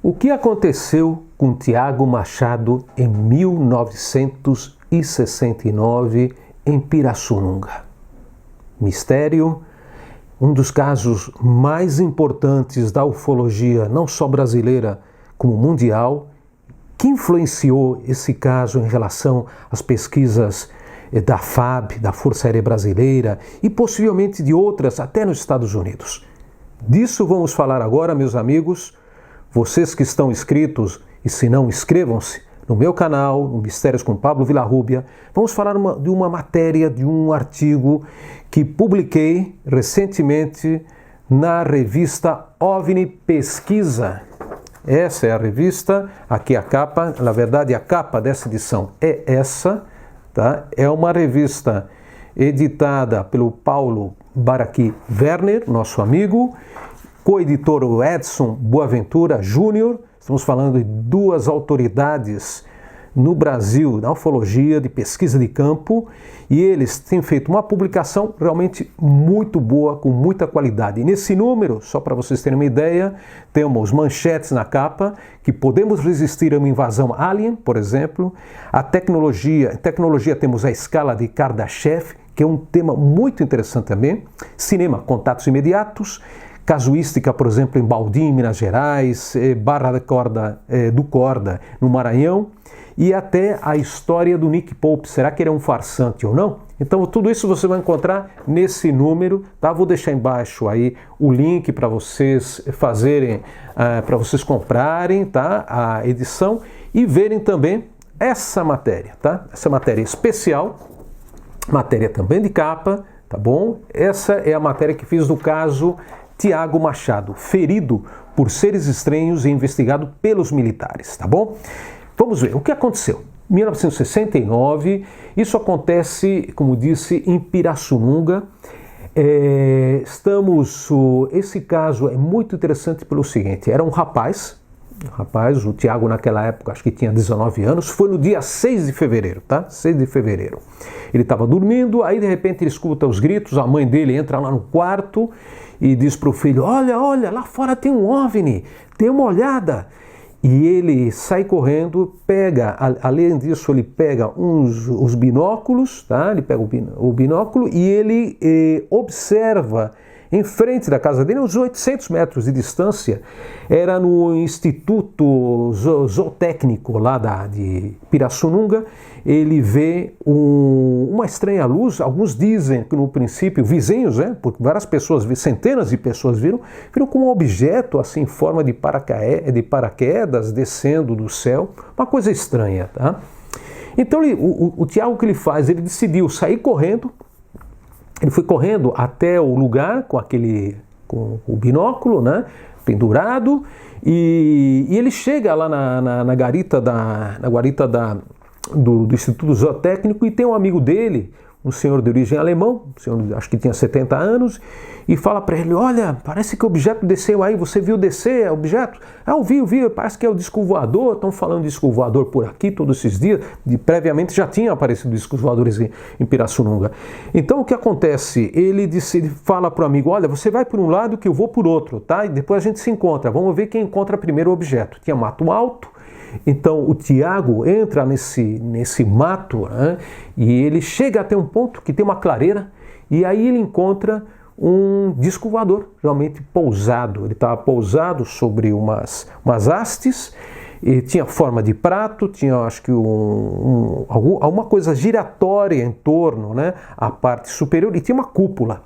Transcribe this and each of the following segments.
O que aconteceu com Tiago Machado em 1969 em Pirassununga? Mistério, um dos casos mais importantes da ufologia, não só brasileira, como mundial, que influenciou esse caso em relação às pesquisas da FAB, da Força Aérea Brasileira, e possivelmente de outras, até nos Estados Unidos. Disso vamos falar agora, meus amigos. Vocês que estão inscritos, e se não, inscrevam-se no meu canal, no Mistérios com Pablo Villarrubia. Vamos falar de uma matéria, de um artigo que publiquei recentemente na revista OVNI Pesquisa. Essa é a revista, aqui a capa, na verdade a capa dessa edição é essa, tá? É uma revista editada pelo Paulo Baraqui Werner, nosso amigo, co-editor o Edson Boaventura Júnior. Estamos falando de duas autoridades no Brasil da ufologia, de pesquisa de campo, e eles têm feito uma publicação realmente muito boa, com muita qualidade. E nesse número, só para vocês terem uma ideia, temos manchetes na capa, que podemos resistir a uma invasão alien, por exemplo. A tecnologia temos a escala de Kardashev, que é um tema muito interessante também. Cinema, contatos imediatos. Casuística, por exemplo, em Baldim, Minas Gerais, Barra da Corda, do Corda, no Maranhão, e até a história do Nick Pope. Será que ele é um farsante ou não? Então, tudo isso você vai encontrar nesse número, tá? Vou deixar embaixo aí o link para vocês fazerem, para vocês comprarem, tá? A edição e verem também essa matéria, tá? Essa matéria especial, matéria também de capa, tá bom? Essa é a matéria que fiz do caso Tiago Machado, ferido por seres estranhos e investigado pelos militares, tá bom? Vamos ver o que aconteceu. 1969, isso acontece, como disse, em Pirassununga. Esse caso é muito interessante pelo seguinte: era um rapaz, o Tiago naquela época acho que tinha 19 anos, foi no dia 6 de fevereiro, tá? 6 de fevereiro. Ele estava dormindo, aí de repente ele escuta os gritos, a mãe dele entra lá no quarto e diz para o filho: olha, lá fora tem um OVNI, dê uma olhada. E ele sai correndo, pega, além disso ele pega os binóculos, tá? Ele pega o binóculo e ele observa em frente da casa dele, uns 800 metros de distância, era no Instituto Zootécnico lá de Pirassununga. Ele vê uma estranha luz. Alguns dizem que no princípio, vizinhos, porque várias pessoas, centenas de pessoas viram como um objeto assim em forma de paraquedas descendo do céu, uma coisa estranha, tá? Então o Tiago, o que ele faz? Ele decidiu sair correndo. Ele foi correndo até o lugar com o binóculo, né, pendurado, e ele chega lá na guarita do Instituto Zootécnico, e tem um amigo dele, um senhor de origem alemão, acho que tinha 70 anos, e fala para ele: olha, parece que o objeto desceu aí, você viu descer o objeto? Eu vi, parece que é o disco voador, estão falando de disco voador por aqui todos esses dias, previamente já tinha aparecido discos voadores em Pirassununga. Então o que acontece? Ele fala para o amigo: olha, você vai por um lado que eu vou por outro, tá? E depois a gente se encontra, vamos ver quem encontra primeiro o objeto. Tinha mato alto. Então o Tiago entra nesse mato, né, e ele chega até um ponto que tem uma clareira, e aí ele encontra um disco voador realmente pousado. Ele estava pousado sobre umas hastes, e tinha forma de prato, tinha acho que alguma coisa giratória em torno, né, a parte superior, e tinha uma cúpula.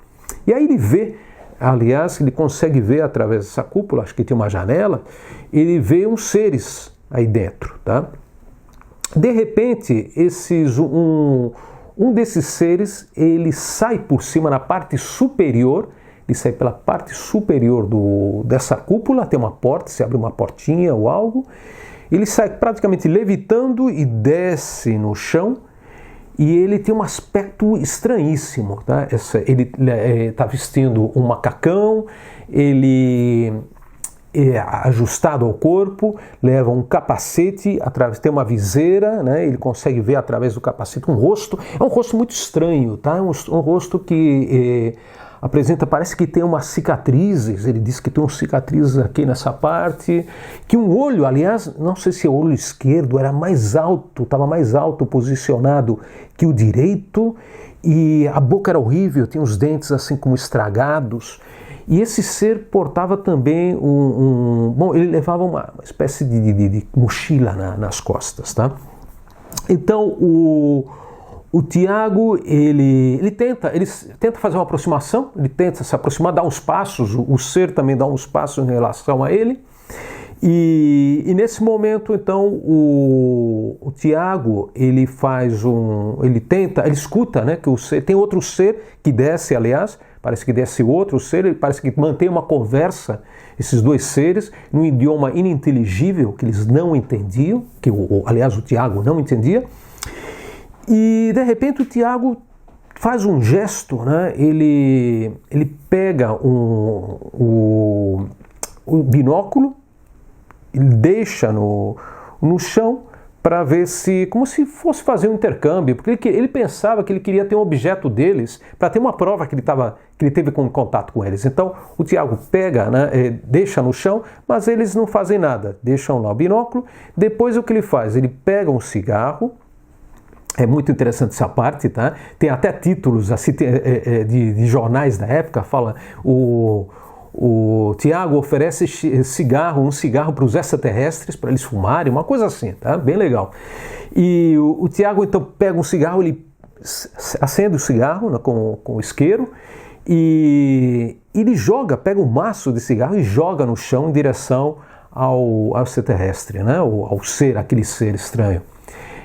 E aí ele vê, aliás, ele consegue ver através dessa cúpula, acho que tem uma janela, ele vê uns seres aí dentro, tá? De repente, um desses seres, ele sai por cima na parte superior, ele sai pela parte superior dessa cúpula, tem uma porta, se abre uma portinha ou algo, ele sai praticamente levitando e desce no chão, e ele tem um aspecto estranhíssimo, tá? Ele está vestindo um macacão, ele ajustado ao corpo, leva um capacete, tem uma viseira, né? Ele consegue ver através do capacete um rosto. É um rosto muito estranho, tá? Um rosto que apresenta, parece que tem umas cicatrizes, ele diz que tem umas cicatrizes aqui nessa parte, que um olho, aliás, não sei se o olho esquerdo era mais alto, estava mais alto posicionado que o direito, e a boca era horrível, tinha os dentes assim como estragados, e esse ser portava também bom, ele levava uma espécie de mochila nas costas, tá? Então, o Tiago, ele tenta fazer uma aproximação, ele tenta se aproximar, dar uns passos, o ser também dá uns passos em relação a ele, e nesse momento, então, o Tiago, ele escuta, né, que o ser, tem outro ser que desce, aliás, parece que desce outro ser, ele parece que mantém uma conversa, esses dois seres, num idioma ininteligível, que eles não entendiam, aliás, o Tiago não entendia, e de repente o Tiago faz um gesto, né? Ele pega o binóculo, ele deixa no chão para ver se, como se fosse fazer um intercâmbio, porque ele pensava que ele queria ter um objeto deles para ter uma prova que ele teve contato com eles. Então o Tiago pega, né, deixa no chão, mas eles não fazem nada, deixam lá o binóculo. Depois o que ele faz? Ele pega um cigarro. É muito interessante essa parte, tá? Tem até títulos assim, de jornais da época, fala o Tiago oferece um cigarro para os extraterrestres, para eles fumarem, uma coisa assim, tá? Bem legal. E o Tiago então pega um cigarro, ele acende o cigarro, né, com o isqueiro, e ele pega um maço de cigarro e joga no chão em direção ao extraterrestre, né? Aquele ser estranho.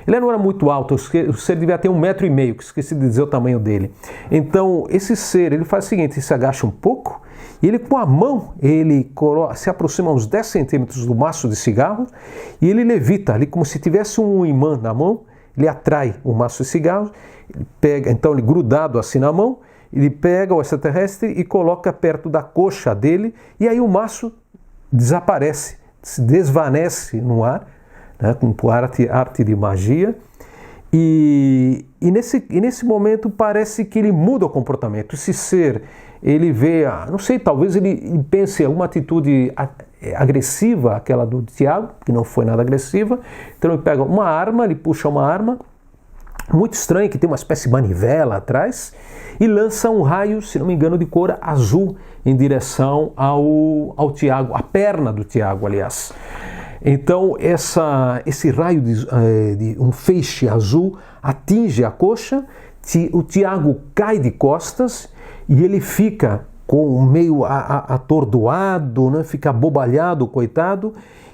Ele não era muito alto, o ser devia ter 1,5 m, que esqueci de dizer o tamanho dele. Então, esse ser, ele faz o seguinte, ele se agacha um pouco, e ele com a mão, ele se aproxima uns 10 centímetros do maço de cigarro, e ele levita, ali como se tivesse um imã na mão, ele atrai o maço de cigarro, ele pega, então ele grudado assim na mão, ele pega o extraterrestre e coloca perto da coxa dele, e aí o maço desaparece, se desvanece no ar, né, com arte de magia, e nesse momento parece que ele muda o comportamento. Esse ser, ele vê, não sei, talvez ele pense em alguma atitude agressiva, aquela do Tiago, que não foi nada agressiva, então ele pega uma arma, ele puxa uma arma, muito estranha, que tem uma espécie de manivela atrás, e lança um raio, se não me engano, de cor azul, em direção ao Tiago, a perna do Tiago, aliás. Então esse raio de um feixe azul atinge a coxa, o Tiago cai de costas e ele fica meio atordoado, né? Fica abobalhado, coitado,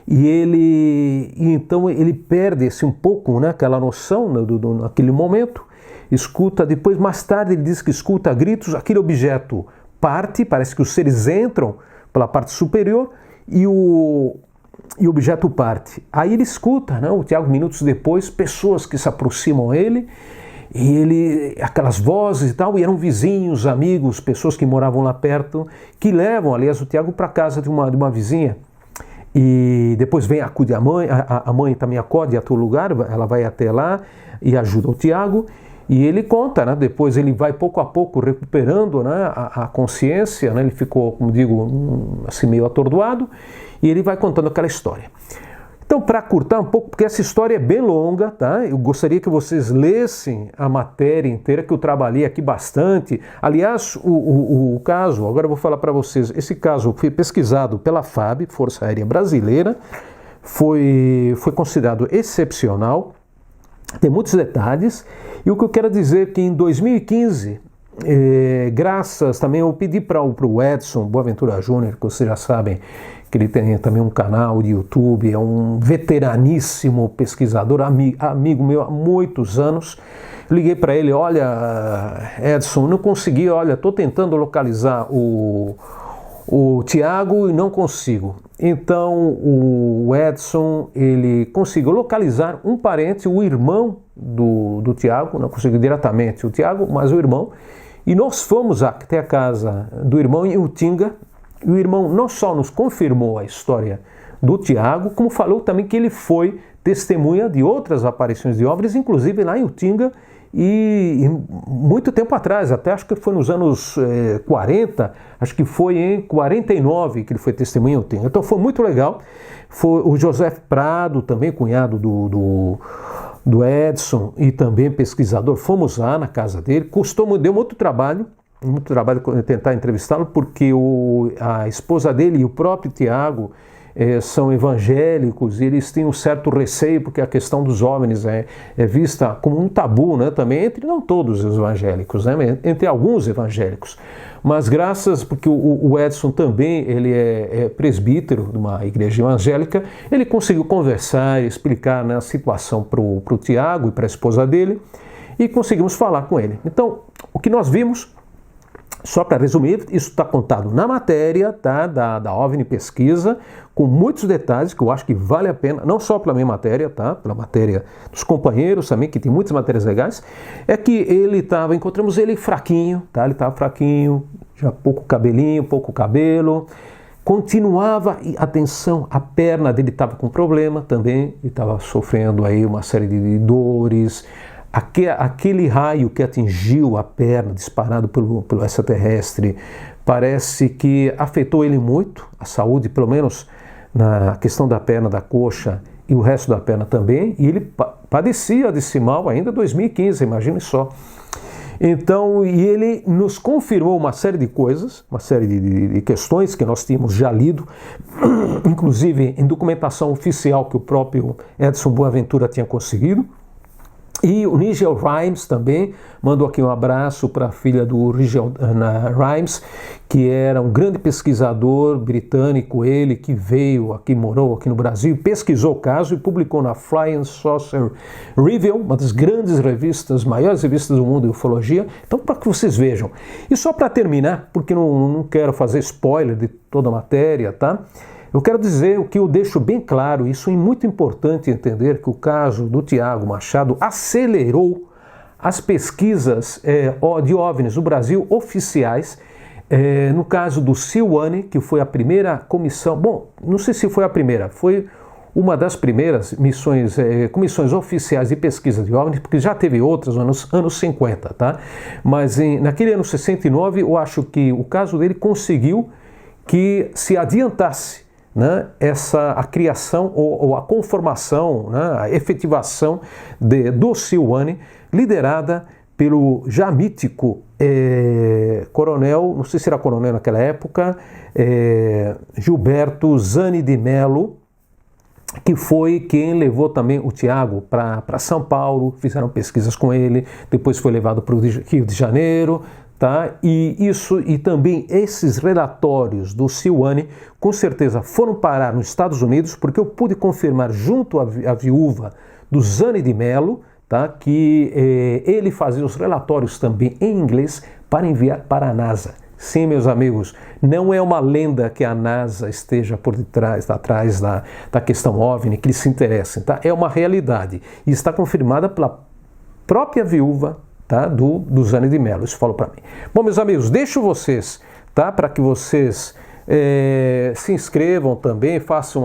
e então ele perde um pouco, né, aquela noção, né, naquele momento, escuta, depois mais tarde ele diz que escuta gritos, aquele objeto parte, parece que os seres entram pela parte superior e o objeto parte. Aí ele escuta, né, o Tiago, minutos depois, pessoas que se aproximam a ele, e aquelas vozes e tal, e eram vizinhos, amigos, pessoas que moravam lá perto, que levam, aliás, o Tiago para a casa de uma vizinha. E depois acude a mãe também acode a todo lugar, ela vai até lá e ajuda o Tiago, e ele conta, né, depois ele vai pouco a pouco recuperando, né, a consciência, né, ele ficou, como digo, assim meio atordoado, e ele vai contando aquela história. Então, para curtar um pouco, porque essa história é bem longa, tá? Eu gostaria que vocês lessem a matéria inteira, que eu trabalhei aqui bastante. Aliás, o caso, agora eu vou falar para vocês, esse caso foi pesquisado pela FAB, Força Aérea Brasileira, foi considerado excepcional, tem muitos detalhes, e o que eu quero dizer é que em 2015, graças também, eu pedi para o Edson Boaventura Júnior, que vocês já sabem, que ele tem também um canal de YouTube, é um veteraníssimo pesquisador, amigo meu há muitos anos. Liguei para ele, olha, Edson, não consegui, olha, estou tentando localizar o Tiago e não consigo. Então o Edson, ele conseguiu localizar um parente, o irmão do Tiago, não conseguiu diretamente o Tiago, mas o irmão, e nós fomos até a casa do irmão em Utinga. E o irmão não só nos confirmou a história do Tiago, como falou também que ele foi testemunha de outras aparições de OVNIs, inclusive lá em Utinga, e muito tempo atrás, até acho que foi nos anos 40, acho que foi em 49 que ele foi testemunha, eu tenho. Então foi muito legal. Foi o José Prado, também cunhado do Edson e também pesquisador, fomos lá na casa dele, deu muito trabalho tentar entrevistá-lo, porque a esposa dele e o próprio Tiago são evangélicos e eles têm um certo receio, porque a questão dos OVNIs é vista como um tabu, né, também entre não todos os evangélicos, né, entre alguns evangélicos. Mas porque o Edson também ele é presbítero de uma igreja evangélica, ele conseguiu conversar e explicar, né, a situação para o Tiago e para a esposa dele, e conseguimos falar com ele. Então, o que nós vimos, só para resumir, isso está contado na matéria, tá, da OVNI Pesquisa, com muitos detalhes que eu acho que vale a pena, não só pela minha matéria, tá, pela matéria dos companheiros também, que tem muitas matérias legais, é que encontramos ele fraquinho, tá, ele estava fraquinho, já pouco cabelinho, pouco cabelo, continuava, e atenção, a perna dele estava com problema também, ele estava sofrendo aí uma série de dores. Aquele raio que atingiu a perna, disparado pelo extraterrestre, parece que afetou ele muito, a saúde, pelo menos na questão da perna, da coxa e o resto da perna também, e ele padecia desse mal ainda em 2015, imagine só. Então, e ele nos confirmou uma série de coisas, uma série de questões que nós tínhamos já lido, inclusive em documentação oficial que o próprio Edson Boaventura tinha conseguido. E o Nigel Rimes também mandou aqui um abraço para a filha do Nigel Rimes, que era um grande pesquisador britânico, ele que veio aqui, morou aqui no Brasil, pesquisou o caso e publicou na Flying Saucer Review, uma das grandes revistas, maiores revistas do mundo de ufologia. Então, para que vocês vejam. E só para terminar, porque não quero fazer spoiler de toda a matéria, tá? Eu quero dizer o que eu deixo bem claro, isso é muito importante entender, que o caso do Tiago Machado acelerou as pesquisas de OVNIs no Brasil oficiais. No caso do Silwane, que foi a primeira comissão, bom, não sei se foi a primeira, foi uma das primeiras comissões oficiais de pesquisa de OVNIs, porque já teve outras nos anos 50, tá? Mas naquele ano 69, eu acho que o caso dele conseguiu que se adiantasse, né, a criação ou a conformação, né, a efetivação do Silwane, liderada pelo já mítico coronel, não sei se era coronel naquela época, Gilberto Zani de Mello, que foi quem levou também o Tiago para São Paulo, fizeram pesquisas com ele, depois foi levado para o Rio de Janeiro, tá? E também esses relatórios do Silwane com certeza foram parar nos Estados Unidos, porque eu pude confirmar junto à viúva do Zani de Mello, tá? Que ele fazia os relatórios também em inglês para enviar para a NASA. Sim, meus amigos, não é uma lenda que a NASA esteja por detrás, atrás da questão OVNI, que eles se interessem, tá? É uma realidade e está confirmada pela própria viúva, tá, do Zani de Mello. Isso falou para mim. Bom, meus amigos, deixo vocês, tá, para que vocês se inscrevam também, façam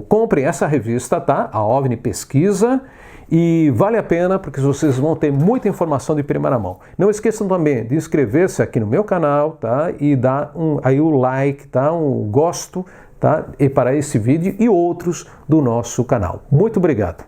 comprem essa revista, tá, a OVNI Pesquisa, e vale a pena porque vocês vão ter muita informação de primeira mão. Não esqueçam também de inscrever-se aqui no meu canal, tá, e dar aí o like, tá, um gosto, tá, e para esse vídeo e outros do nosso canal. Muito obrigado.